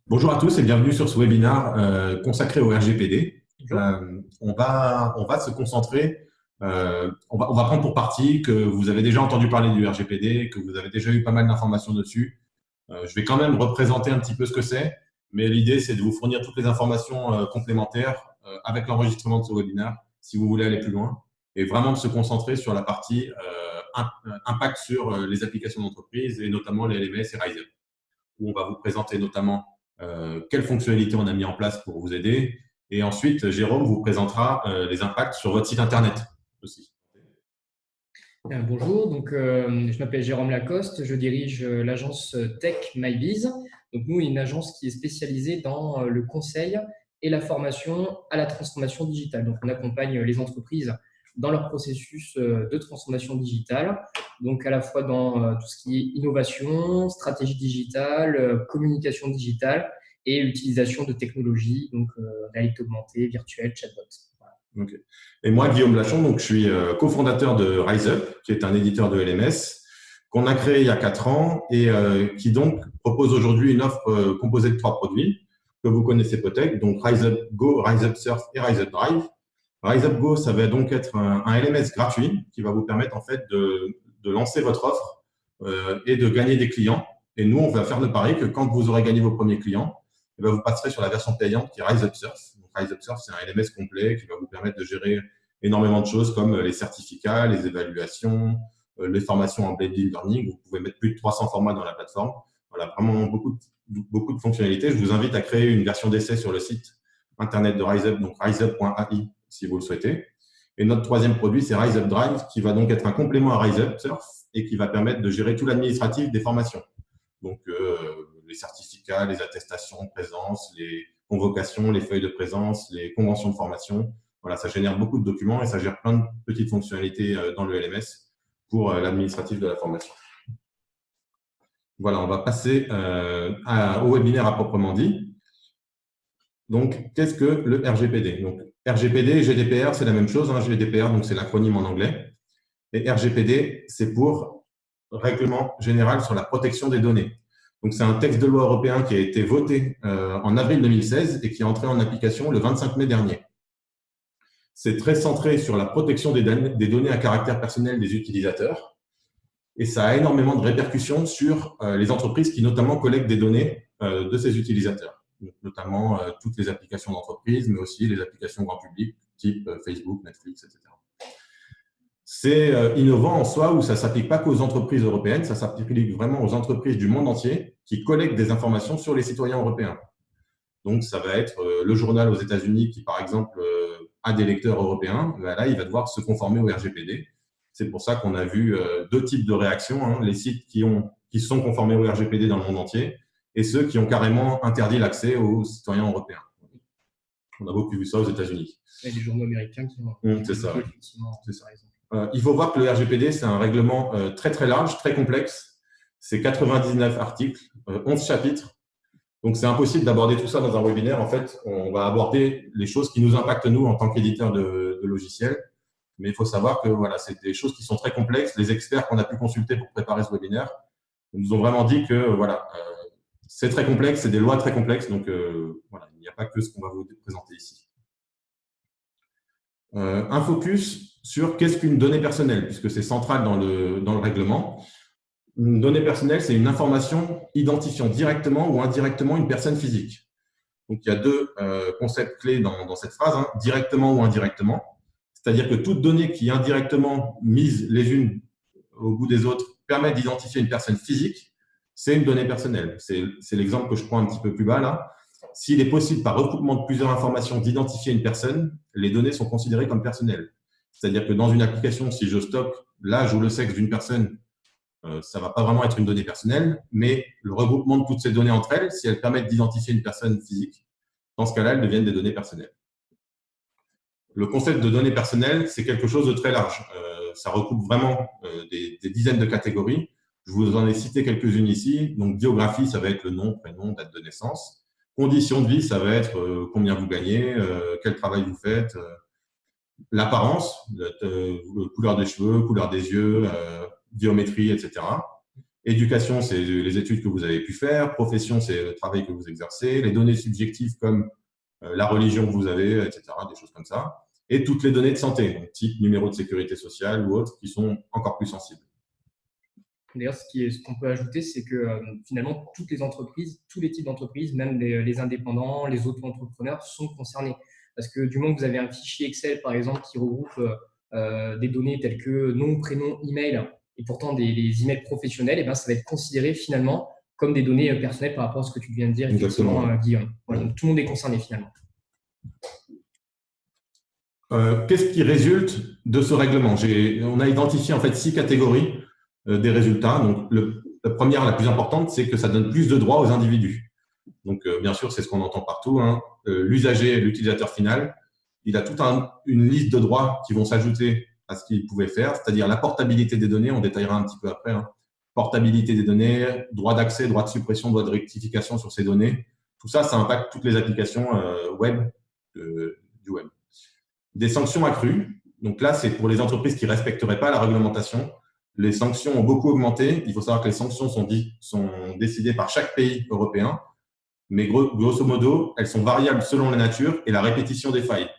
Bonjour à tous et bienvenue sur ce webinaire consacré au RGPD. Bonjour. On va se concentrer, on va prendre pour partie que vous avez déjà entendu parler du RGPD, que vous avez déjà eu pas mal d'informations dessus. Je vais quand même représenter un petit peu ce que c'est, mais l'idée c'est de vous fournir toutes les informations complémentaires avec l'enregistrement de ce webinaire, si vous voulez aller plus loin, et vraiment de se concentrer sur la partie impact sur les applications d'entreprise et notamment les LMS et RiseUp, où on va vous présenter notamment quelles fonctionnalités on a mis en place pour vous aider. Et ensuite, Jérôme vous présentera les impacts sur votre site Internet aussi. Bonjour, je m'appelle Jérôme Lacoste, je dirige l'agence Tech MyBiz. Donc nous, une agence qui est spécialisée dans le conseil et la formation à la transformation digitale. Donc on accompagne les entreprises dans leur processus de transformation digitale, donc à la fois dans tout ce qui est innovation, stratégie digitale, communication digitale et utilisation de technologies, réalité augmentée, virtuelle, chatbot. Okay. Et moi, Guillaume Lachon, donc, je suis cofondateur de RiseUp, qui est un éditeur de LMS qu'on a créé il y a 4 ans et qui donc propose aujourd'hui une offre composée de 3 produits que vous connaissez peut-être, donc RiseUp Go, RiseUp Surf et RiseUp Drive. RiseUp Go, ça va donc être un LMS gratuit qui va vous permettre en fait de lancer votre offre et de gagner des clients. Et nous, on va faire le pari que quand vous aurez gagné vos premiers clients, eh bien, vous passerez sur la version payante qui est RiseUp Surf. Donc, RiseUp Surf, c'est un LMS complet qui va vous permettre de gérer énormément de choses comme les certificats, les évaluations, les formations en blended learning. Vous pouvez mettre plus de 300 formats dans la plateforme. Voilà, vraiment beaucoup de fonctionnalités. Je vous invite à créer une version d'essai sur le site internet de RiseUp, donc riseup.ai si vous le souhaitez. Et notre troisième produit, c'est RiseUp Drive, qui va donc être un complément à RiseUp Surf et qui va permettre de gérer tout l'administratif des formations. Donc, les certificats, les attestations de présence, les convocations, les feuilles de présence, les conventions de formation. Voilà, ça génère beaucoup de documents et ça gère plein de petites fonctionnalités dans le LMS pour l'administratif de la formation. Voilà, on va passer au webinaire à proprement dit. Donc, qu'est-ce que le RGPD? Donc, RGPD et GDPR, c'est la même chose. Hein. GDPR, donc c'est l'acronyme en anglais. Et RGPD, c'est pour Règlement général sur la protection des données. Donc, c'est un texte de loi européen qui a été voté en avril 2016 et qui est entré en application le 25 mai dernier. C'est très centré sur la protection des données à caractère personnel des utilisateurs et ça a énormément de répercussions sur les entreprises qui notamment collectent des données de ces utilisateurs, notamment toutes les applications d'entreprise, mais aussi les applications grand public, type Facebook, Netflix, etc. C'est innovant en soi où ça ne s'applique pas qu'aux entreprises européennes, ça s'applique vraiment aux entreprises du monde entier qui collectent des informations sur les citoyens européens. Donc, ça va être le journal aux États-Unis qui, par exemple, a des lecteurs européens. Ben là, il va devoir se conformer au RGPD. C'est pour ça qu'on a vu deux types de réactions. Hein, les sites qui sont conformés au RGPD dans le monde entier et ceux qui ont carrément interdit l'accès aux citoyens européens. On a beaucoup vu ça aux États-Unis. Et les journaux américains qui ont c'est ça. effectivement, c'est ça. Il faut voir que le RGPD, c'est un règlement très, très large, très complexe. C'est 99 articles, 11 chapitres. Donc, c'est impossible d'aborder tout ça dans un webinaire. En fait, on va aborder les choses qui nous impactent, nous, en tant qu'éditeurs de logiciels. Mais il faut savoir que voilà, c'est des choses qui sont très complexes. Les experts qu'on a pu consulter pour préparer ce webinaire nous ont vraiment dit que voilà, c'est très complexe, c'est des lois très complexes. Donc, voilà, il n'y a pas que ce qu'on va vous présenter ici. Un focus sur qu'est-ce qu'une donnée personnelle, puisque c'est central dans le règlement. Une donnée personnelle, c'est une information identifiant directement ou indirectement une personne physique. Donc, il y a deux concepts clés dans cette phrase, hein, directement ou indirectement. C'est-à-dire que toute donnée qui est indirectement mise les unes au bout des autres permet d'identifier une personne physique, c'est une donnée personnelle. C'est l'exemple que je prends un petit peu plus bas là. S'il est possible, par recoupement de plusieurs informations, d'identifier une personne, les données sont considérées comme personnelles. C'est-à-dire que dans une application, si je stocke l'âge ou le sexe d'une personne, ça ne va pas vraiment être une donnée personnelle, mais le regroupement de toutes ces données entre elles, si elles permettent d'identifier une personne physique, dans ce cas-là, elles deviennent des données personnelles. Le concept de données personnelles, c'est quelque chose de très large. Ça recoupe vraiment des dizaines de catégories. Je vous en ai cité quelques-unes ici. Donc, biographie, ça va être le nom, prénom, date de naissance. Conditions de vie, ça va être combien vous gagnez, quel travail vous faites, l'apparence, couleur des cheveux, couleur des yeux, biométrie, etc. Éducation, c'est les études que vous avez pu faire. Profession, c'est le travail que vous exercez. Les données subjectives comme la religion que vous avez, etc., des choses comme ça. Et toutes les données de santé, donc type numéro de sécurité sociale ou autres, qui sont encore plus sensibles. D'ailleurs, ce qu'on peut ajouter, c'est que finalement, toutes les entreprises, tous les types d'entreprises, même les indépendants, les auto-entrepreneurs sont concernés. Parce que du moment que vous avez un fichier Excel, par exemple, qui regroupe des données telles que nom, prénom, email, et pourtant des emails professionnels, et ben, ça va être considéré finalement comme des données personnelles par rapport à ce que tu viens de dire, effectivement, Guillaume. Voilà, donc tout le monde est concerné finalement. Qu'est-ce qui résulte de ce règlement? On a identifié en fait 6 catégories des résultats. Donc, la première, la plus importante, c'est que ça donne plus de droits aux individus. Donc, bien sûr, c'est ce qu'on entend partout, hein. L'usager, l'utilisateur final, il a toute une liste de droits qui vont s'ajouter à ce qu'il pouvait faire, c'est-à-dire la portabilité des données, on détaillera un petit peu après, hein. Portabilité des données, droit d'accès, droit de suppression, droit de rectification sur ces données. Tout ça, ça impacte toutes les applications web du web. Des sanctions accrues. Donc là, c'est pour les entreprises qui ne respecteraient pas la réglementation. Les sanctions ont beaucoup augmenté. Il faut savoir que les sanctions sont décidées par chaque pays européen. Mais grosso modo, elles sont variables selon la nature et la répétition des failles.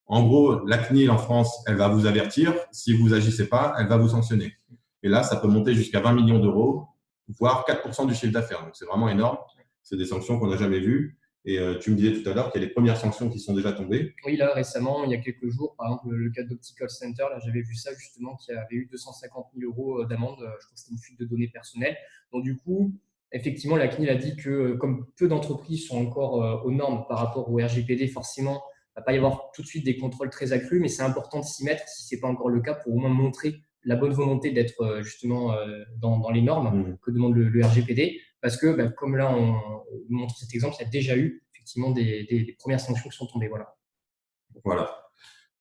En gros, la CNIL en France, elle va vous avertir. Si vous n'agissez pas, elle va vous sanctionner. Et là, ça peut monter jusqu'à 20 millions d'euros, voire 4% du chiffre d'affaires. Donc, c'est vraiment énorme. C'est des sanctions qu'on n'a jamais vues. Et tu me disais tout à l'heure qu'il y a les premières sanctions qui sont déjà tombées. Oui, là, récemment, il y a quelques jours, par exemple, le cas d'Optical Center, là, j'avais vu ça justement, qui avait eu 250 000 euros d'amende. Je crois que c'était une fuite de données personnelles. Donc, du coup, effectivement, la CNIL a dit que comme peu d'entreprises sont encore aux normes par rapport au RGPD, forcément, il ne va pas y avoir tout de suite des contrôles très accrus, mais c'est important de s'y mettre si ce n'est pas encore le cas pour au moins montrer la bonne volonté d'être justement dans les normes que demande le RGPD. Parce que, comme là, on montre cet exemple, il y a déjà eu effectivement des premières sanctions qui sont tombées. Voilà.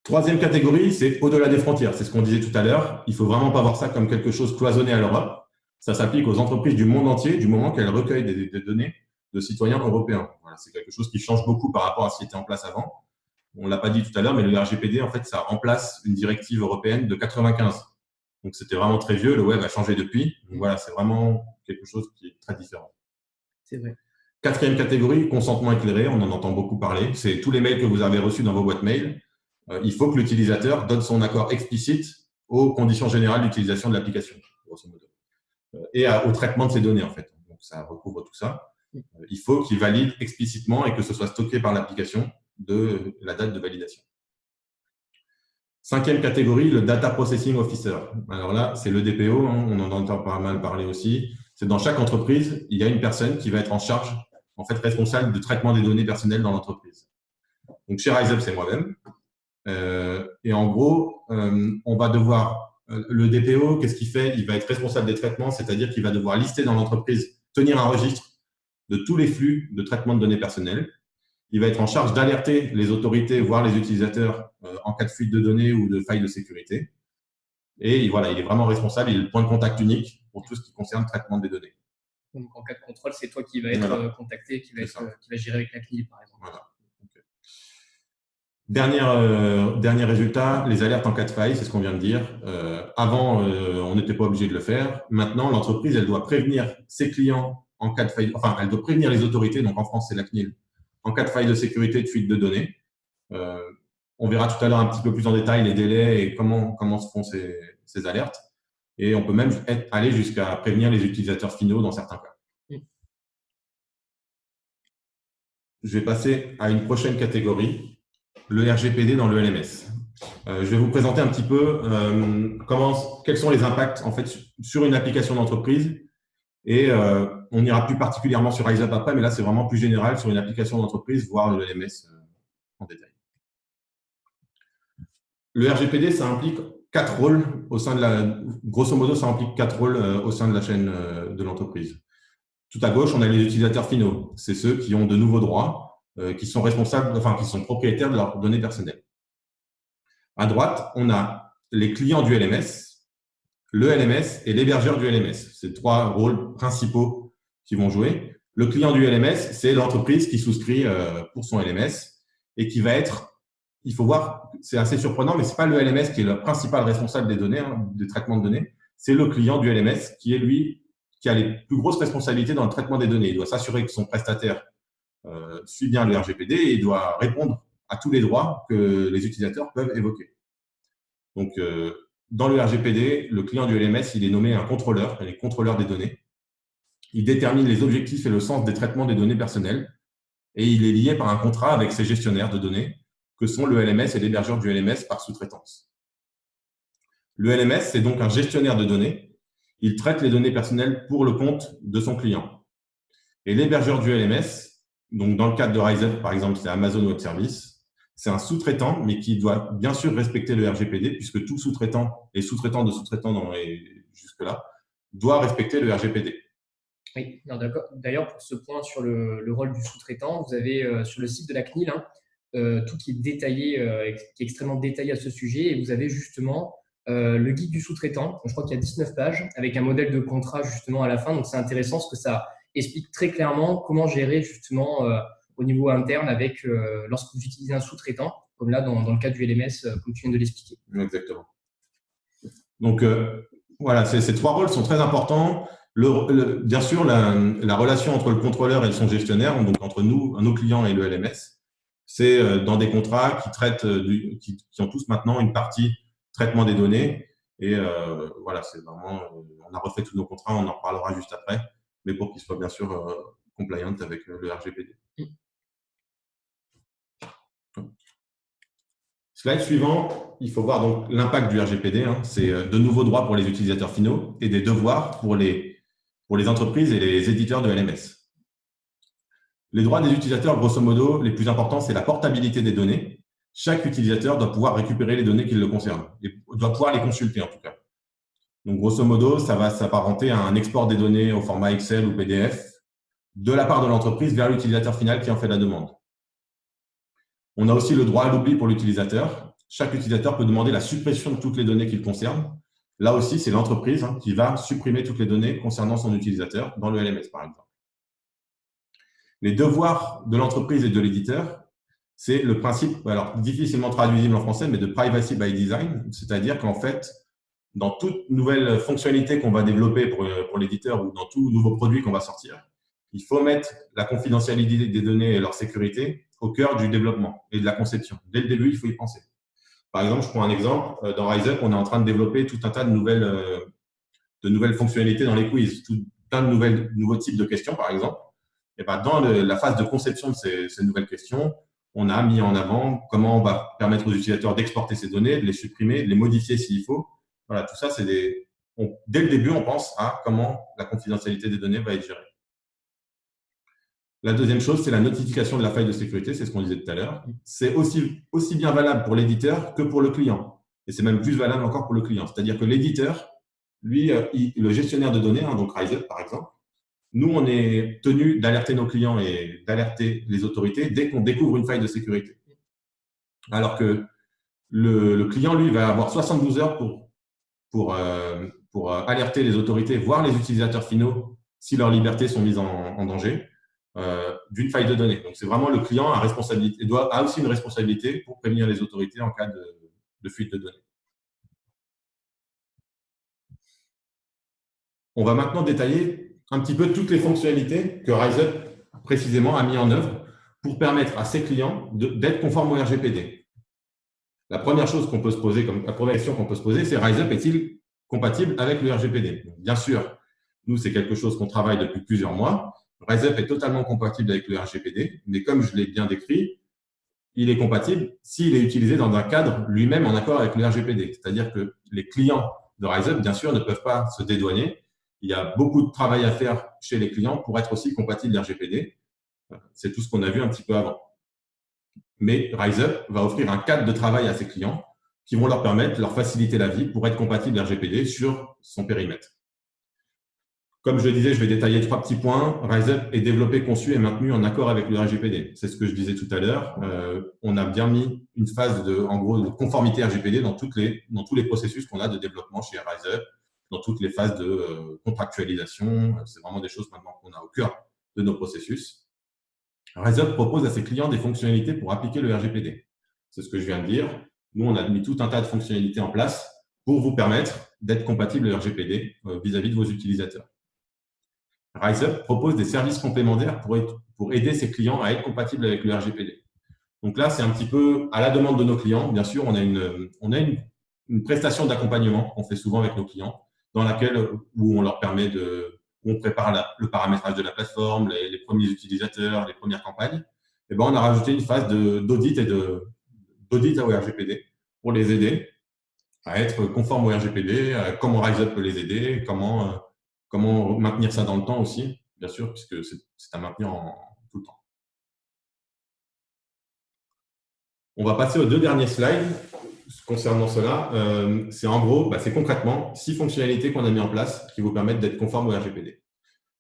Troisième catégorie, c'est au-delà des frontières. C'est ce qu'on disait tout à l'heure. Il ne faut vraiment pas voir ça comme quelque chose cloisonné à l'Europe. Ça s'applique aux entreprises du monde entier du moment qu'elles recueillent des données de citoyens européens. Voilà, c'est quelque chose qui change beaucoup par rapport à ce qui était en place avant. On ne l'a pas dit tout à l'heure, mais le RGPD, en fait, ça remplace une directive européenne de 95. Donc, c'était vraiment très vieux. Le web a changé depuis. Donc, voilà, c'est vraiment quelque chose qui est très différent. C'est vrai. Quatrième catégorie, consentement éclairé. On en entend beaucoup parler. C'est tous les mails que vous avez reçus dans vos boîtes mail. Il faut que l'utilisateur donne son accord explicite aux conditions générales d'utilisation de l'application, grosso modo, et au traitement de ces données, en fait. Donc, ça recouvre tout ça. Il faut qu'il valide explicitement et que ce soit stocké par l'application de la date de validation. Cinquième catégorie, le Data Processing Officer. Alors là, c'est le DPO, hein, on en entend pas mal parler aussi. C'est dans chaque entreprise, il y a une personne qui va être en charge, en fait, responsable du traitement des données personnelles dans l'entreprise. Donc, chez RiseUp, c'est moi-même. Et en gros, on va devoir, le DPO, qu'est-ce qu'il fait? Il va être responsable des traitements, c'est-à-dire qu'il va devoir lister dans l'entreprise, tenir un registre de tous les flux de traitement de données personnelles. Il va être en charge d'alerter les autorités, voire les utilisateurs, en cas de fuite de données ou de faille de sécurité. Et voilà, il est vraiment responsable, il est le point de contact unique pour tout ce qui concerne le traitement des données. Donc, en cas de contrôle, c'est toi qui va être contacté, qui va gérer avec la CNIL, par exemple. Voilà. Dernier résultat, les alertes en cas de faille, c'est ce qu'on vient de dire. Avant, on n'était pas obligé de le faire. Maintenant, l'entreprise, elle doit prévenir ses clients en cas de faille. Enfin, elle doit prévenir les autorités. Donc, en France, c'est la CNIL. En cas de faille de sécurité, de fuite de données. On verra tout à l'heure un petit peu plus en détail les délais et comment se font ces alertes. Et on peut même aller jusqu'à prévenir les utilisateurs finaux dans certains cas. Je vais passer à une prochaine catégorie. Le RGPD dans le LMS. Je vais vous présenter un petit peu quels sont les impacts en fait sur une application d'entreprise et on ira plus particulièrement sur RiseUp après, mais là c'est vraiment plus général sur une application d'entreprise, voire le LMS en détail. Le RGPD, ça implique 4 rôles au sein grosso modo, ça implique 4 rôles au sein de la chaîne de l'entreprise. Tout à gauche, on a les utilisateurs finaux. C'est ceux qui ont de nouveaux droits, qui sont responsables, enfin, qui sont propriétaires de leurs données personnelles. À droite, on a les clients du LMS, le LMS et l'hébergeur du LMS. C'est 3 rôles principaux qui vont jouer. Le client du LMS, c'est l'entreprise qui souscrit pour son LMS et qui va être, il faut voir, c'est assez surprenant, mais ce n'est pas le LMS qui est le principal responsable des données, du traitement de données. C'est le client du LMS qui est, lui, qui a les plus grosses responsabilités dans le traitement des données. Il doit s'assurer que son prestataire suit bien le RGPD et il doit répondre à tous les droits que les utilisateurs peuvent évoquer. Donc, dans le RGPD, le client du LMS, il est nommé un contrôleur, il est contrôleur des données. Il détermine les objectifs et le sens des traitements des données personnelles et il est lié par un contrat avec ses gestionnaires de données, que sont le LMS et l'hébergeur du LMS par sous-traitance. Le LMS, c'est donc un gestionnaire de données. Il traite les données personnelles pour le compte de son client. Et l'hébergeur du LMS, donc dans le cadre de RiseUp, par exemple, c'est Amazon Web Services, c'est un sous-traitant, mais qui doit bien sûr respecter le RGPD, puisque tout sous-traitant et sous-traitant de sous-traitant jusque-là doit respecter le RGPD. Oui, d'accord. D'ailleurs, pour ce point sur le rôle du sous-traitant, vous avez sur le site de la CNIL tout qui est détaillé, qui est extrêmement détaillé à ce sujet, et vous avez justement le guide du sous-traitant. Je crois qu'il y a 19 pages avec un modèle de contrat justement à la fin. Donc, c'est intéressant parce que ça explique très clairement comment gérer justement au niveau interne avec lorsque vous utilisez un sous-traitant, comme là dans le cas du LMS, comme tu viens de l'expliquer. Exactement. Donc, voilà, ces trois rôles sont très importants. Bien sûr, la relation entre le contrôleur et son gestionnaire, donc entre nous, nos clients et le LMS, c'est dans des contrats qui traitent, qui ont tous maintenant une partie traitement des données. Et voilà, c'est vraiment, on a refait tous nos contrats, on en reparlera juste après, mais pour qu'ils soient bien sûr compliant avec le RGPD. Slide suivant, il faut voir donc l'impact du RGPD. C'est de nouveaux droits pour les utilisateurs finaux et des devoirs pour les entreprises et les éditeurs de LMS. Les droits des utilisateurs, grosso modo, les plus importants, c'est la portabilité des données. Chaque utilisateur doit pouvoir récupérer les données qui le concernent et doit pouvoir les consulter en tout cas. Donc, grosso modo, ça va s'apparenter à un export des données au format Excel ou PDF de la part de l'entreprise vers l'utilisateur final qui en fait la demande. On a aussi le droit à l'oubli pour l'utilisateur. Chaque utilisateur peut demander la suppression de toutes les données qu'il concerne. Là aussi, c'est l'entreprise qui va supprimer toutes les données concernant son utilisateur dans le LMS, par exemple. Les devoirs de l'entreprise et de l'éditeur, c'est le principe, alors difficilement traduisible en français, mais de privacy by design, c'est-à-dire qu'en fait, dans toute nouvelle fonctionnalité qu'on va développer pour l'éditeur ou dans tout nouveau produit qu'on va sortir, il faut mettre la confidentialité des données et leur sécurité au cœur du développement et de la conception. Dès le début, il faut y penser. Par exemple, je prends un exemple. Dans RiseUp, on est en train de développer tout un tas de nouvelles fonctionnalités dans les quiz, tout plein de nouveaux types de questions, par exemple. Et ben, dans la phase de conception de ces nouvelles questions, on a mis en avant comment on va permettre aux utilisateurs d'exporter ces données, de les supprimer, de les modifier s'il faut. Voilà, tout ça, c'est dès le début, on pense à comment la confidentialité des données va être gérée. La deuxième chose, c'est la notification de la faille de sécurité, c'est ce qu'on disait tout à l'heure. C'est aussi bien valable pour l'éditeur que pour le client. Et c'est même plus valable encore pour le client. C'est-à-dire que l'éditeur, lui, le gestionnaire de données, donc RiseUp par exemple, nous, on est tenu d'alerter nos clients et d'alerter les autorités dès qu'on découvre une faille de sécurité. Alors que le client, lui, va avoir 72 heures pour alerter les autorités, voire les utilisateurs finaux, si leurs libertés sont mises en danger. D'une faille de données. Donc, c'est vraiment le client a aussi une responsabilité pour prévenir les autorités en cas de fuite de données. On va maintenant détailler un petit peu toutes les fonctionnalités que RiseUp précisément a mis en œuvre pour permettre à ses clients d'être conformes au RGPD. La première chose qu'on peut se poser, la première question qu'on peut se poser, c'est RiseUp est-il compatible avec le RGPD? Donc, bien sûr, nous, c'est quelque chose qu'on travaille depuis plusieurs mois. RiseUp est totalement compatible avec le RGPD, mais comme je l'ai bien décrit, il est compatible s'il est utilisé dans un cadre lui-même en accord avec le RGPD. C'est-à-dire que les clients de RiseUp, bien sûr, ne peuvent pas se dédouaner. Il y a beaucoup de travail à faire chez les clients pour être aussi compatible RGPD. C'est tout ce qu'on a vu un petit peu avant. Mais RiseUp va offrir un cadre de travail à ses clients qui vont leur permettre de leur faciliter la vie pour être compatible RGPD sur son périmètre. Comme je le disais, je vais détailler 3 petits points. RiseUp est développé, conçu et maintenu en accord avec le RGPD. C'est ce que je disais tout à l'heure. On a bien mis une phase de conformité RGPD dans tous les processus qu'on a de développement chez RiseUp, dans toutes les phases de contractualisation. C'est vraiment des choses maintenant qu'on a au cœur de nos processus. RiseUp propose à ses clients des fonctionnalités pour appliquer le RGPD. C'est ce que je viens de dire. Nous, on a mis tout un tas de fonctionnalités en place pour vous permettre d'être compatible au RGPD vis-à-vis de vos utilisateurs. RiseUp propose des services complémentaires pour aider ses clients à être compatibles avec le RGPD. Donc là, c'est un petit peu à la demande de nos clients. Bien sûr, on a une prestation d'accompagnement qu'on fait souvent avec nos clients, dans laquelle où on leur permet où on prépare le paramétrage de la plateforme, les premiers utilisateurs, les premières campagnes. Et ben, on a rajouté une phase d'audit d'audit au RGPD pour les aider à être conformes au RGPD, comment RiseUp peut les aider, comment maintenir ça dans le temps aussi, bien sûr, puisque c'est à maintenir tout le temps. On va passer aux 2 derniers slides concernant cela. C'est en gros, c'est concrètement 6 fonctionnalités qu'on a mis en place qui vous permettent d'être conforme au RGPD.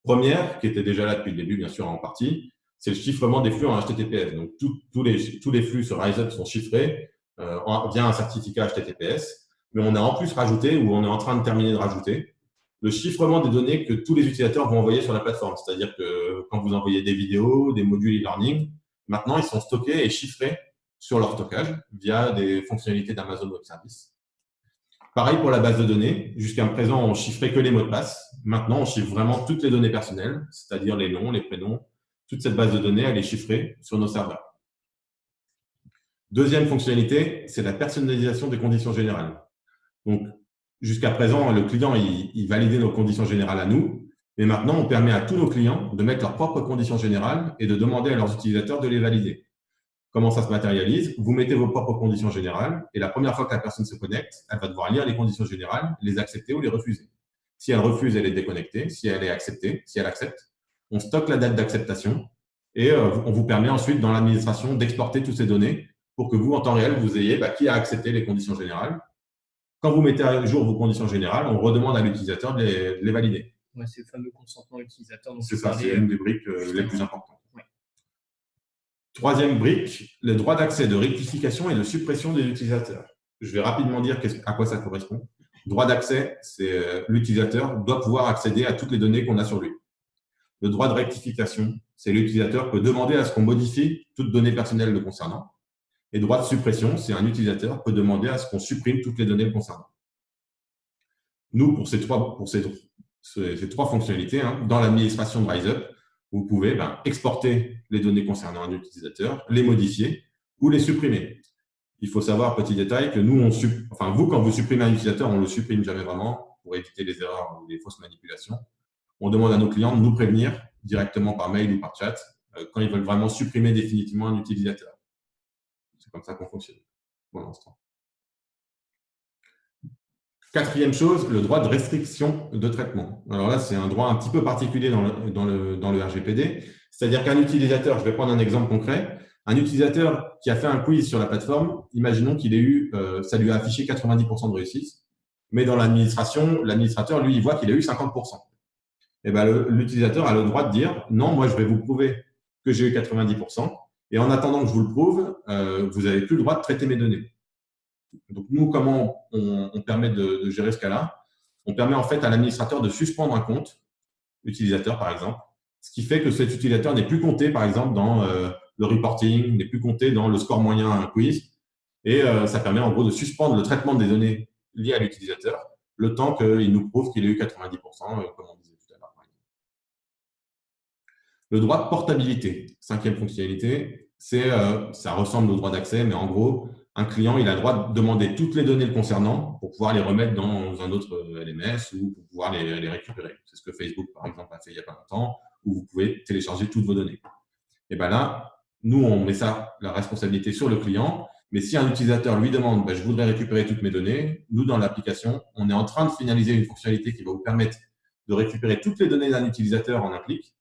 Première, qui était déjà là depuis le début, bien sûr, en partie, c'est le chiffrement des flux en HTTPS. Donc, tous les flux sur RiseUp sont chiffrés via un certificat HTTPS. Mais on a en plus rajouté, ou on est en train de terminer de rajouter, le chiffrement des données que tous les utilisateurs vont envoyer sur la plateforme. C'est-à-dire que quand vous envoyez des vidéos, des modules e-learning, maintenant, ils sont stockés et chiffrés sur leur stockage via des fonctionnalités d'Amazon Web Services. Pareil pour la base de données. Jusqu'à présent, on chiffrait que les mots de passe. Maintenant, on chiffre vraiment toutes les données personnelles, c'est-à-dire les noms, les prénoms. Toute cette base de données, elle est chiffrée sur nos serveurs. Deuxième fonctionnalité, c'est la personnalisation des conditions générales. Donc, jusqu'à présent, le client, il validait nos conditions générales à nous. Mais maintenant, on permet à tous nos clients de mettre leurs propres conditions générales et de demander à leurs utilisateurs de les valider. Comment ça se matérialise? Vous mettez vos propres conditions générales et la première fois que la personne se connecte, elle va devoir lire les conditions générales, les accepter ou les refuser. Si elle refuse, elle est déconnectée. Si elle est acceptée, si elle accepte, on stocke la date d'acceptation et on vous permet ensuite dans l'administration d'exporter toutes ces données pour que vous, en temps réel, vous ayez qui a accepté les conditions générales. Quand vous mettez à jour vos conditions générales, on redemande à l'utilisateur de les valider. Ouais, c'est le fameux consentement utilisateur. C'est ça, c'est une des briques les plus importantes. Ouais. Troisième brique, le droit d'accès de rectification et de suppression des utilisateurs. Je vais rapidement dire à quoi ça correspond. Droit d'accès, c'est l'utilisateur doit pouvoir accéder à toutes les données qu'on a sur lui. Le droit de rectification, c'est l'utilisateur peut demander à ce qu'on modifie toutes données personnelles le concernant. Et droit de suppression, c'est un utilisateur peut demander à ce qu'on supprime toutes les données le concernant. Nous, pour ces trois fonctionnalités, dans l'administration de RiseUp, vous pouvez exporter les données concernant un utilisateur, les modifier ou les supprimer. Il faut savoir, petit détail, que nous, quand vous supprimez un utilisateur, on ne le supprime jamais vraiment pour éviter les erreurs ou les fausses manipulations. On demande à nos clients de nous prévenir directement par mail ou par chat quand ils veulent vraiment supprimer définitivement un utilisateur. C'est comme ça qu'on fonctionne pour l'instant. Quatrième chose, le droit de restriction de traitement. Alors là, c'est un droit un petit peu particulier dans le RGPD. C'est-à-dire qu'un utilisateur, je vais prendre un exemple concret, un utilisateur qui a fait un quiz sur la plateforme, imaginons qu'il ait eu, ça lui a affiché 90% de réussite, mais dans l'administration, l'administrateur, lui, il voit qu'il a eu 50%. Et l'utilisateur a le droit de dire, non, moi, je vais vous prouver que j'ai eu 90%, et en attendant que je vous le prouve, vous n'avez plus le droit de traiter mes données. Donc, nous, comment on permet de gérer ce cas-là? On permet en fait à l'administrateur de suspendre un compte utilisateur, par exemple, ce qui fait que cet utilisateur n'est plus compté, par exemple, dans le reporting, n'est plus compté dans le score moyen à un quiz. Et ça permet en gros de suspendre le traitement des données liées à l'utilisateur le temps qu'il nous prouve qu'il a eu 90%, comme on disait tout à l'heure. Le droit de portabilité, cinquième fonctionnalité, ça ressemble au droit d'accès, mais en gros, un client il a le droit de demander toutes les données le concernant pour pouvoir les remettre dans un autre LMS ou pour pouvoir les récupérer. C'est ce que Facebook, par exemple, a fait il n'y a pas longtemps, où vous pouvez télécharger toutes vos données. Et là, nous, on met la responsabilité sur le client, mais si un utilisateur lui demande je voudrais récupérer toutes mes données, nous, dans l'application, on est en train de finaliser une fonctionnalité qui va vous permettre de récupérer toutes les données d'un utilisateur en un clic.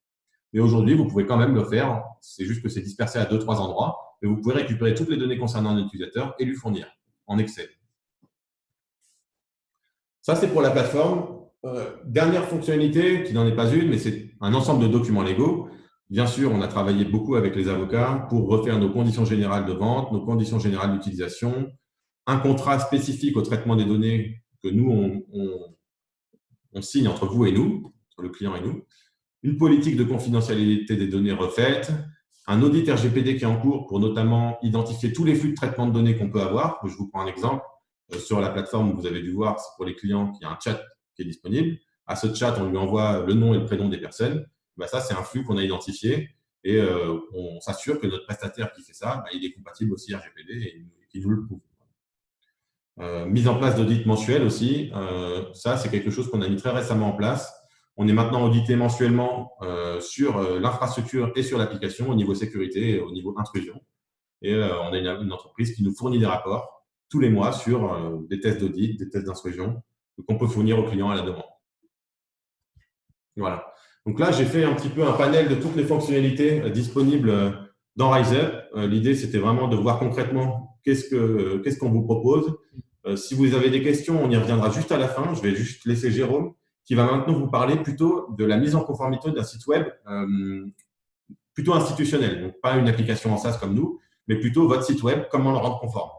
Mais aujourd'hui, vous pouvez quand même le faire. C'est juste que c'est dispersé à 2-3 endroits. Mais vous pouvez récupérer toutes les données concernant un utilisateur et lui fournir en Excel. Ça, c'est pour la plateforme. Dernière fonctionnalité, qui n'en est pas une, mais c'est un ensemble de documents légaux. Bien sûr, on a travaillé beaucoup avec les avocats pour refaire nos conditions générales de vente, nos conditions générales d'utilisation, un contrat spécifique au traitement des données que nous, on signe entre vous et nous, entre le client et nous. Une politique de confidentialité des données refaite, un audit RGPD qui est en cours pour notamment identifier tous les flux de traitement de données qu'on peut avoir. Je vous prends un exemple. Sur la plateforme, vous avez dû voir, c'est pour les clients qu'il y a un chat qui est disponible. à ce chat, on lui envoie le nom et le prénom des personnes. Ben ça, c'est un flux qu'on a identifié et on s'assure que notre prestataire qui fait ça, ben, il est compatible aussi RGPD et qu'il nous le prouve. Mise en place d'audits mensuels aussi, ça, c'est quelque chose qu'on a mis très récemment en place. On est maintenant audité mensuellement sur l'infrastructure et sur l'application au niveau sécurité et au niveau intrusion. Et on a une entreprise qui nous fournit des rapports tous les mois sur des tests d'audit, des tests d'intrusion qu'on peut fournir aux clients à la demande. Voilà. Donc là, j'ai fait un petit peu un panel de toutes les fonctionnalités disponibles dans RiseUp. L'idée, c'était vraiment de voir concrètement qu'est-ce qu'on vous propose. Si vous avez des questions, on y reviendra juste à la fin. Je vais juste laisser Jérôme qui va maintenant vous parler plutôt de la mise en conformité d'un site web plutôt institutionnel. Donc, pas une application en SaaS comme nous, mais plutôt votre site web, comment le rendre conforme.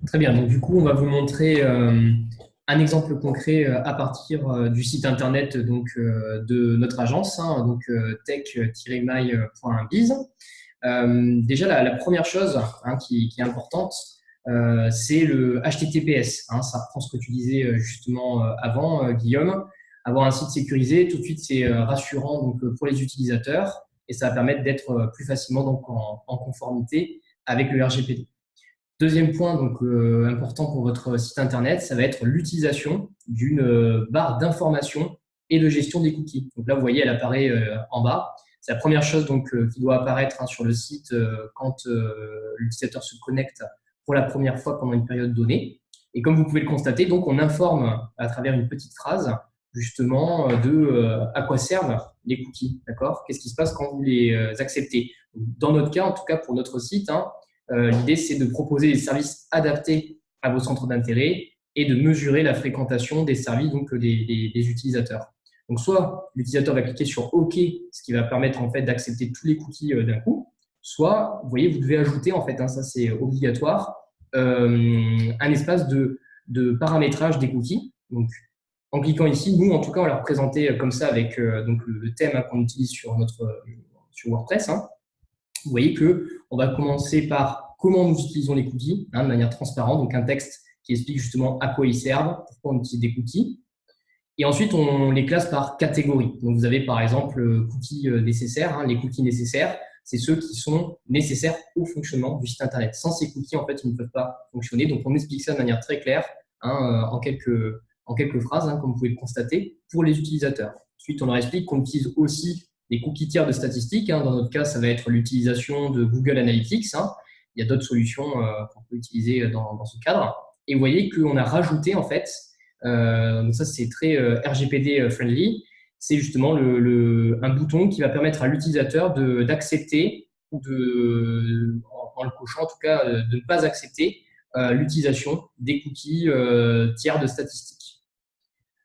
Très bien. Donc, du coup, on va vous montrer un exemple concret à partir du site internet donc, de notre agence, hein, donc tech-my.biz. Déjà, la première chose hein, qui est importante, c'est le HTTPS. Hein, ça reprend ce que tu disais justement avant, Guillaume. Avoir un site sécurisé, tout de suite, c'est rassurant donc, pour les utilisateurs et ça va permettre d'être plus facilement donc, en conformité avec le RGPD. Deuxième point donc, important pour votre site internet, ça va être l'utilisation d'une barre d'information et de gestion des cookies. Donc là, vous voyez, elle apparaît en bas. C'est la première chose donc, qui doit apparaître hein, sur le site quand l'utilisateur se connecte pour la première fois pendant une période donnée. Et comme vous pouvez le constater, donc, on informe à travers une petite phrase justement de à quoi servent les cookies. D'accord ? Qu'est-ce qui se passe quand vous les acceptez ? Dans notre cas, en tout cas pour notre site, hein, l'idée, c'est de proposer des services adaptés à vos centres d'intérêt et de mesurer la fréquentation des services donc, des utilisateurs. Donc, soit l'utilisateur va cliquer sur OK, ce qui va permettre en fait, d'accepter tous les cookies d'un coup, soit, vous voyez, vous devez ajouter, en fait, hein, ça c'est obligatoire, un espace de paramétrage des cookies. Donc, en cliquant ici, nous, en tout cas, on l'a représenté comme ça avec donc, le thème hein, qu'on utilise sur WordPress. Hein. Vous voyez qu'on va commencer par comment nous utilisons les cookies hein, de manière transparente, donc un texte qui explique justement à quoi ils servent, pourquoi on utilise des cookies. Et ensuite, on les classe par catégorie. Donc, vous avez par exemple cookies nécessaires. Hein, les cookies nécessaires, c'est ceux qui sont nécessaires au fonctionnement du site Internet. Sans ces cookies, en fait, ils ne peuvent pas fonctionner. Donc, on explique ça de manière très claire hein, en quelques phrases, hein, comme vous pouvez le constater, pour les utilisateurs. Ensuite, on leur explique qu'on utilise aussi des cookies tiers de statistiques. Hein. Dans notre cas, ça va être l'utilisation de Google Analytics. Hein. Il y a d'autres solutions qu'on peut utiliser dans ce cadre. Et vous voyez qu'on a rajouté, en fait, donc ça, c'est très RGPD friendly. C'est justement un bouton qui va permettre à l'utilisateur d'accepter ou en le cochant, en tout cas, de ne pas accepter l'utilisation des cookies tiers de statistiques.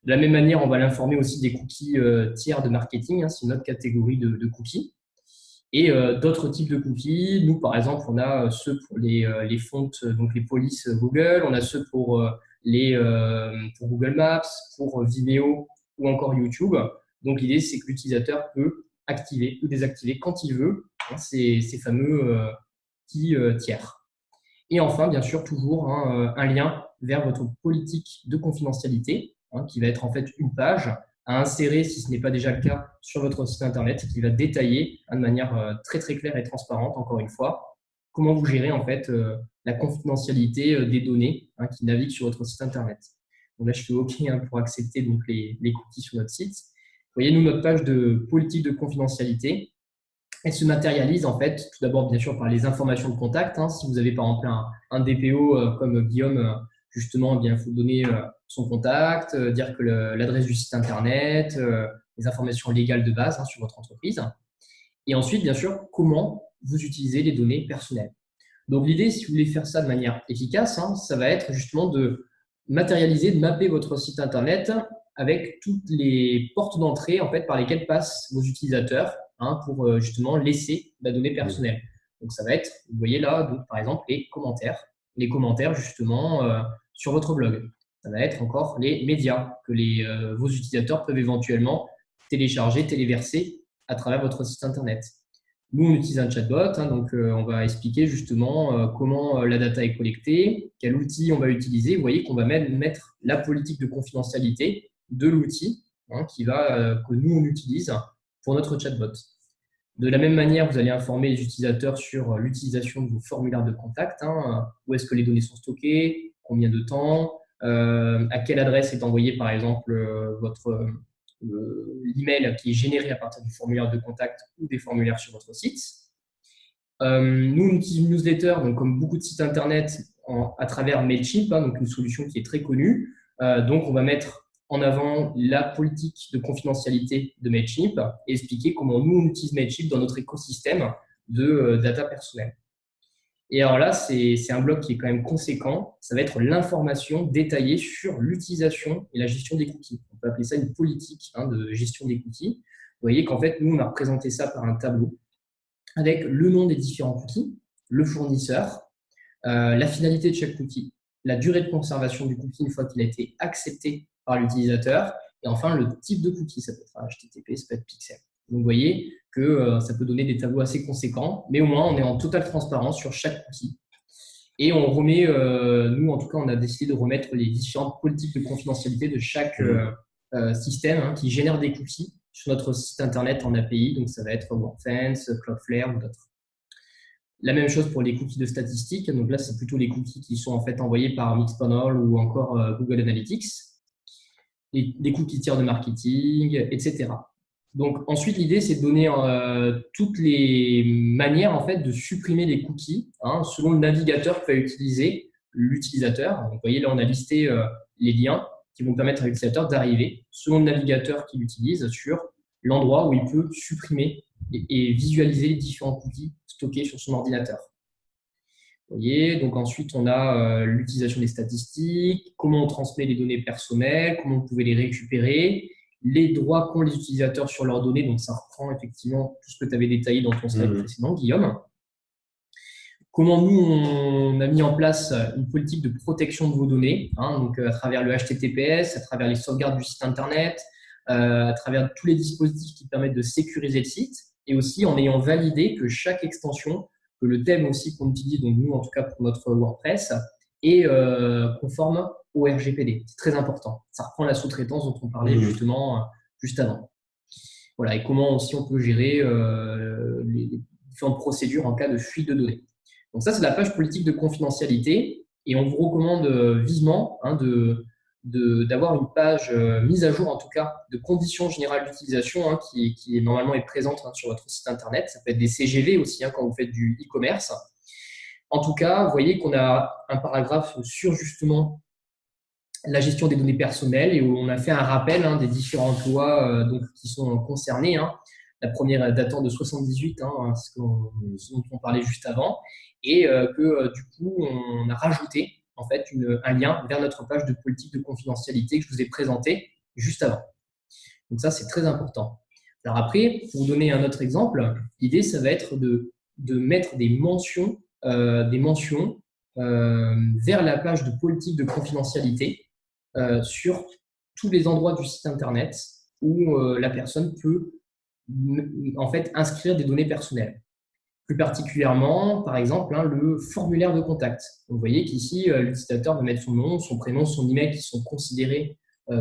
De la même manière, on va l'informer aussi des cookies tiers de marketing. Hein, c'est une autre catégorie de cookies. Et d'autres types de cookies. Nous, par exemple, on a ceux pour les fontes, donc les polices Google. On a ceux pour Google Maps, pour Vimeo ou encore YouTube. Donc, l'idée, c'est que l'utilisateur peut activer ou désactiver quand il veut hein, ces fameux cookies tiers. Et enfin, bien sûr, toujours hein, un lien vers votre politique de confidentialité hein, qui va être en fait une page à insérer, si ce n'est pas déjà le cas, sur votre site Internet et qui va détailler hein, de manière très, très claire et transparente, encore une fois, comment vous gérez en fait la confidentialité des données hein, qui naviguent sur votre site Internet. Donc là, je fais OK hein, pour accepter donc, les cookies sur notre site. Vous voyez, nous, notre page de politique de confidentialité, elle se matérialise en fait, tout d'abord bien sûr par les informations de contact. Hein. Si vous avez par exemple un DPO comme Guillaume, justement, eh bien, il faut donner son contact, dire que l'adresse du site Internet, les informations légales de base hein, sur votre entreprise. Et ensuite, bien sûr, comment vous utilisez les données personnelles. Donc, l'idée, si vous voulez faire ça de manière efficace, hein, ça va être justement de matérialiser, de mapper votre site Internet avec toutes les portes d'entrée en fait, par lesquelles passent vos utilisateurs hein, pour justement laisser la donnée personnelle. Donc, ça va être, vous voyez là, donc, par exemple, les commentaires. Les commentaires, justement, sur votre blog. Ça va être encore les médias que vos utilisateurs peuvent éventuellement télécharger, téléverser à travers votre site Internet. Nous, on utilise un chatbot, hein, donc on va expliquer justement comment la data est collectée, quel outil on va utiliser. Vous voyez qu'on va même mettre la politique de confidentialité de l'outil que nous, on utilise pour notre chatbot. De la même manière, vous allez informer les utilisateurs sur l'utilisation de vos formulaires de contact, où est-ce que les données sont stockées, combien de temps, à quelle adresse est envoyé par exemple votre l'email qui est généré à partir du formulaire de contact ou des formulaires sur votre site. Nous, on utilise une newsletter, donc comme beaucoup de sites internet, à travers Mailchimp, donc une solution qui est très connue. Donc, on va mettre en avant la politique de confidentialité de Mailchimp et expliquer comment nous, on utilise Mailchimp dans notre écosystème de data personnelle. Et alors là, c'est un bloc qui est quand même conséquent. Ça va être l'information détaillée sur l'utilisation et la gestion des cookies. On peut appeler ça une politique de gestion des cookies. Vous voyez qu'en fait, nous, on a représenté ça par un tableau avec le nom des différents cookies, le fournisseur, la finalité de chaque cookie, la durée de conservation du cookie une fois qu'il a été accepté par l'utilisateur, et enfin le type de cookie, ça peut être HTTP, ça peut être pixel. Donc vous voyez que ça peut donner des tableaux assez conséquents, mais au moins on est en totale transparence sur chaque cookie. Et on remet, nous en tout cas, on a décidé de remettre les différentes politiques de confidentialité de chaque système qui génère des cookies sur notre site internet en API. Donc ça va être WordFence, Cloudflare ou d'autres. La même chose pour les cookies de statistiques. Donc là, c'est plutôt les cookies qui sont en fait envoyés par Mixpanel ou encore Google Analytics. Des cookies tiers de marketing, etc. Donc ensuite, l'idée, c'est de donner toutes les manières en fait de supprimer les cookies selon le navigateur que va utiliser l'utilisateur. Donc vous voyez, là, on a listé les liens qui vont permettre à l'utilisateur d'arriver selon le navigateur qu'il utilise sur l'endroit où il peut supprimer et visualiser les différents cookies stockés sur son ordinateur. Vous voyez, donc ensuite, on a l'utilisation des statistiques, comment on transmet les données personnelles, comment vous pouvez les récupérer, les droits qu'ont les utilisateurs sur leurs données. Donc, ça reprend effectivement tout ce que tu avais détaillé dans ton slide précédent, Guillaume. Comment nous, on a mis en place une politique de protection de vos données, donc à travers le HTTPS, à travers les sauvegardes du site internet, à travers tous les dispositifs qui permettent de sécuriser le site, et aussi en ayant validé que chaque extension, que le thème aussi qu'on utilise, donc nous en tout cas pour notre WordPress, est conforme au RGPD. C'est très important. Ça reprend la sous-traitance dont on parlait justement juste avant. Voilà, et comment aussi on peut gérer les différentes procédures en cas de fuite de données. Donc ça, c'est la page politique de confidentialité, et on vous recommande vivement d'avoir une page mise à jour, en tout cas, de conditions générales d'utilisation qui normalement est présente sur votre site internet. Ça peut être des CGV aussi quand vous faites du e-commerce. En tout cas, vous voyez qu'on a un paragraphe sur justement la gestion des données personnelles et où on a fait un rappel des différentes lois qui sont concernées. La première datant de 78, ce dont on parlait juste avant, et que du coup, on a rajouté en fait un lien vers notre page de politique de confidentialité que je vous ai présentée juste avant. Donc ça, c'est très important. Alors après, pour vous donner un autre exemple, l'idée, ça va être de mettre des mentions vers la page de politique de confidentialité sur tous les endroits du site internet où la personne peut en fait inscrire des données personnelles. Plus particulièrement, par exemple, le formulaire de contact. Donc, vous voyez qu'ici, l'utilisateur va mettre son nom, son prénom, son email qui sont considérés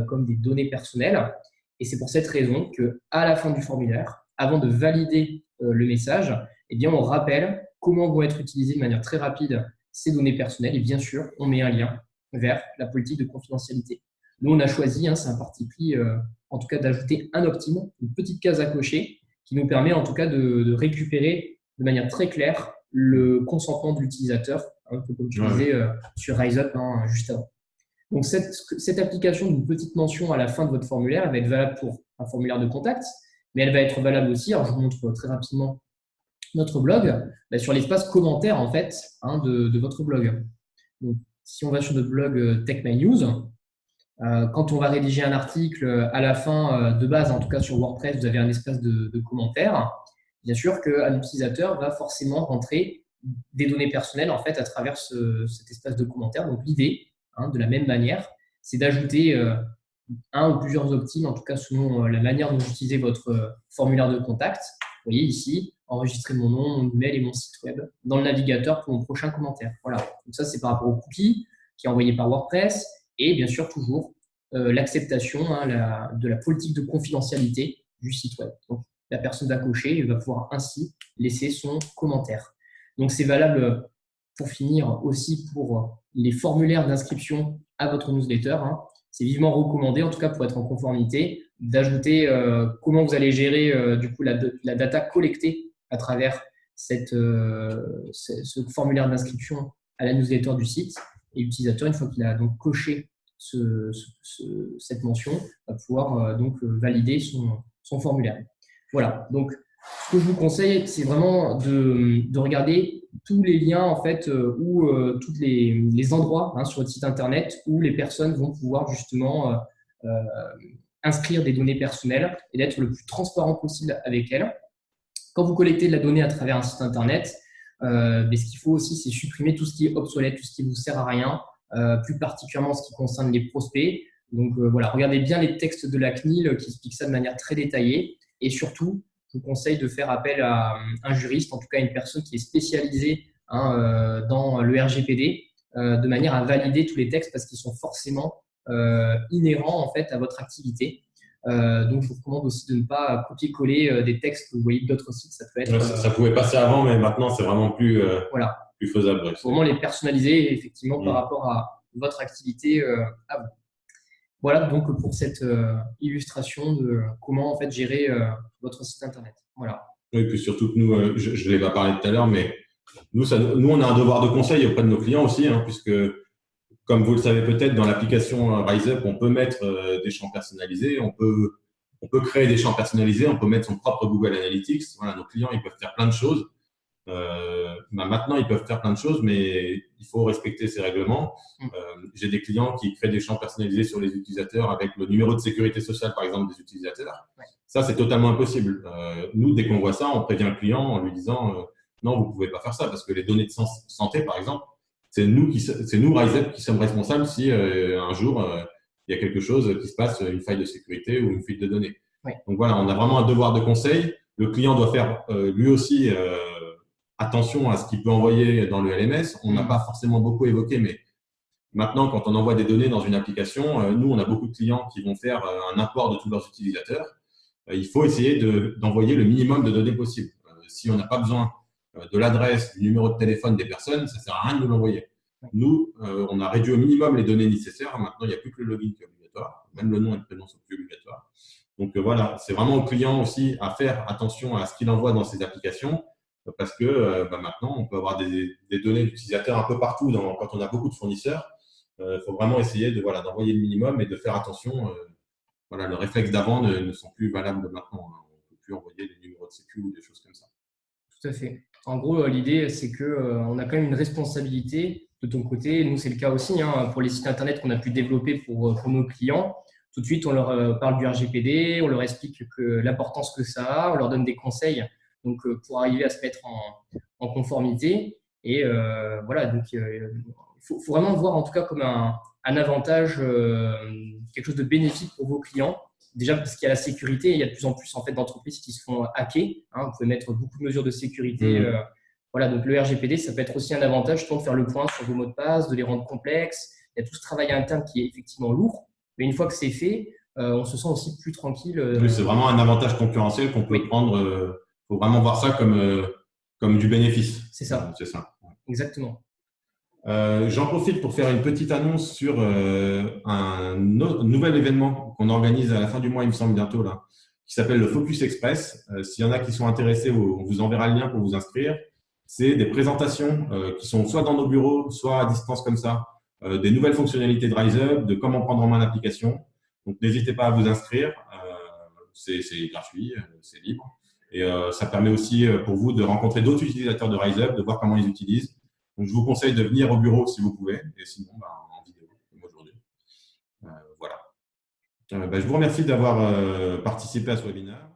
comme des données personnelles. Et c'est pour cette raison qu'à la fin du formulaire, avant de valider le message, eh bien, on rappelle comment vont être utilisées de manière très rapide ces données personnelles. Et bien sûr, on met un lien vers la politique de confidentialité. Nous, on a choisi, c'est un parti pris, en tout cas, d'ajouter un opt-in, une petite case à cocher, qui nous permet en tout cas de récupérer de manière très claire le consentement de l'utilisateur, un peu comme tu disais sur RiseUp juste avant. Donc, cette application d'une petite mention à la fin de votre formulaire, elle va être valable pour un formulaire de contact, mais elle va être valable aussi, alors je vous montre très rapidement notre blog, sur l'espace commentaire en fait de votre blog. Donc, si on va sur notre blog Tech My News, quand on va rédiger un article à la fin de base, en tout cas sur WordPress, vous avez un espace de commentaires. Bien sûr qu'un utilisateur va forcément rentrer des données personnelles en fait à travers cet espace de commentaires. Donc l'idée, de la même manière, c'est d'ajouter un ou plusieurs opt-in, en tout cas selon la manière dont vous utilisez votre formulaire de contact. Vous voyez ici, enregistrer mon nom, mon email et mon site web dans le navigateur pour mon prochain commentaire. Voilà. Donc ça, c'est par rapport au cookie qui est envoyé par WordPress et bien sûr toujours l'acceptation de la politique de confidentialité du site web. Donc, la personne va cocher et va pouvoir ainsi laisser son commentaire. Donc, c'est valable pour finir aussi pour les formulaires d'inscription à votre newsletter. C'est vivement recommandé, en tout cas pour être en conformité, d'ajouter comment vous allez gérer du coup la data collectée à travers ce formulaire d'inscription à la newsletter du site. Et l'utilisateur, une fois qu'il a donc coché cette mention, va pouvoir donc valider son formulaire. Voilà, donc ce que je vous conseille, c'est vraiment de regarder tous les liens en fait ou tous les endroits sur votre site internet où les personnes vont pouvoir justement inscrire des données personnelles et d'être le plus transparent possible avec elles. Quand vous collectez de la donnée à travers un site internet, mais ce qu'il faut aussi, c'est supprimer tout ce qui est obsolète, tout ce qui ne vous sert à rien, plus particulièrement ce qui concerne les prospects. Donc voilà, regardez bien les textes de la CNIL qui expliquent ça de manière très détaillée. Et surtout, je vous conseille de faire appel à un juriste, en tout cas une personne qui est spécialisée dans le RGPD, de manière à valider tous les textes parce qu'ils sont forcément inhérents en fait à votre activité. Donc, je vous recommande aussi de ne pas copier-coller des textes que vous voyez d'autres sites. Ça peut être. Ça pouvait passer avant, mais maintenant, c'est vraiment plus faisable. Il faut vraiment les personnaliser effectivement par rapport à votre activité à vous. Voilà donc pour cette illustration de comment en fait gérer votre site internet. Voilà. Oui, puis surtout que nous, je ne l'ai pas parlé tout à l'heure, mais nous, on a un devoir de conseil auprès de nos clients aussi, puisque comme vous le savez peut-être, dans l'application RiseUp, on peut mettre des champs personnalisés, on peut créer des champs personnalisés, on peut mettre son propre Google Analytics. Voilà, nos clients, ils peuvent faire plein de choses. Maintenant, ils peuvent faire plein de choses, mais il faut respecter ces règlements. J'ai des clients qui créent des champs personnalisés sur les utilisateurs avec le numéro de sécurité sociale, par exemple, des utilisateurs. Ouais. Ça, c'est totalement impossible. Nous, dès qu'on voit ça, on prévient le client en lui disant non, vous ne pouvez pas faire ça parce que les données de santé, par exemple, c'est nous, RiseUp, qui sommes responsables si un jour, il y a quelque chose qui se passe, une faille de sécurité ou une fuite de données. Ouais. Donc voilà, on a vraiment un devoir de conseil. Le client doit faire lui aussi attention à ce qu'il peut envoyer dans le LMS. On n'a pas forcément beaucoup évoqué, mais maintenant, quand on envoie des données dans une application, nous, on a beaucoup de clients qui vont faire un import de tous leurs utilisateurs. Il faut essayer d'envoyer le minimum de données possible. Si on n'a pas besoin de l'adresse, du numéro de téléphone des personnes, ça ne sert à rien de nous l'envoyer. Nous, on a réduit au minimum les données nécessaires. Maintenant, il n'y a plus que le login qui est obligatoire. Même le nom et le prénom sont plus obligatoires. Donc voilà, c'est vraiment au client aussi à faire attention à ce qu'il envoie dans ses applications parce que maintenant, on peut avoir des données d'utilisateurs un peu partout quand on a beaucoup de fournisseurs. Il faut vraiment essayer d'envoyer le minimum et de faire attention. Le réflexe d'avant ne sont plus valables maintenant. On ne peut plus envoyer des numéros de sécu ou des choses comme ça. Tout à fait. En gros, l'idée, c'est qu'on a quand même une responsabilité de ton côté. Nous, c'est le cas aussi pour les sites internet qu'on a pu développer pour nos clients. Tout de suite, on leur parle du RGPD, on leur explique l'importance que ça a, on leur donne des conseils donc, pour arriver à se mettre en conformité. Et voilà, donc il faut vraiment voir en tout cas comme un avantage, quelque chose de bénéfique pour vos clients. Déjà parce qu'il y a la sécurité, il y a de plus en plus en fait, d'entreprises qui se font hacker. Vous pouvez mettre beaucoup de mesures de sécurité. Voilà, donc le RGPD, ça peut être aussi un avantage de faire le point sur vos mots de passe, de les rendre complexes. Il y a tout ce travail interne qui est effectivement lourd. Mais une fois que c'est fait, on se sent aussi plus tranquille. Oui, c'est vraiment un avantage concurrentiel qu'on peut prendre. Il faut vraiment voir ça comme du bénéfice. C'est ça. C'est ça. Exactement. J'en profite pour faire une petite annonce sur un nouvel événement qu'on organise à la fin du mois, il me semble bientôt, là, qui s'appelle le Focus Express. S'il y en a qui sont intéressés, on vous enverra le lien pour vous inscrire. C'est des présentations qui sont soit dans nos bureaux, soit à distance comme ça, des nouvelles fonctionnalités de RiseUp, de comment prendre en main l'application. Donc, n'hésitez pas à vous inscrire. C'est gratuit, c'est libre. Et ça permet aussi pour vous de rencontrer d'autres utilisateurs de RiseUp, de voir comment ils utilisent. Donc, je vous conseille de venir au bureau si vous pouvez, et sinon, en vidéo, comme aujourd'hui. Voilà. Je vous remercie d'avoir participé à ce webinaire.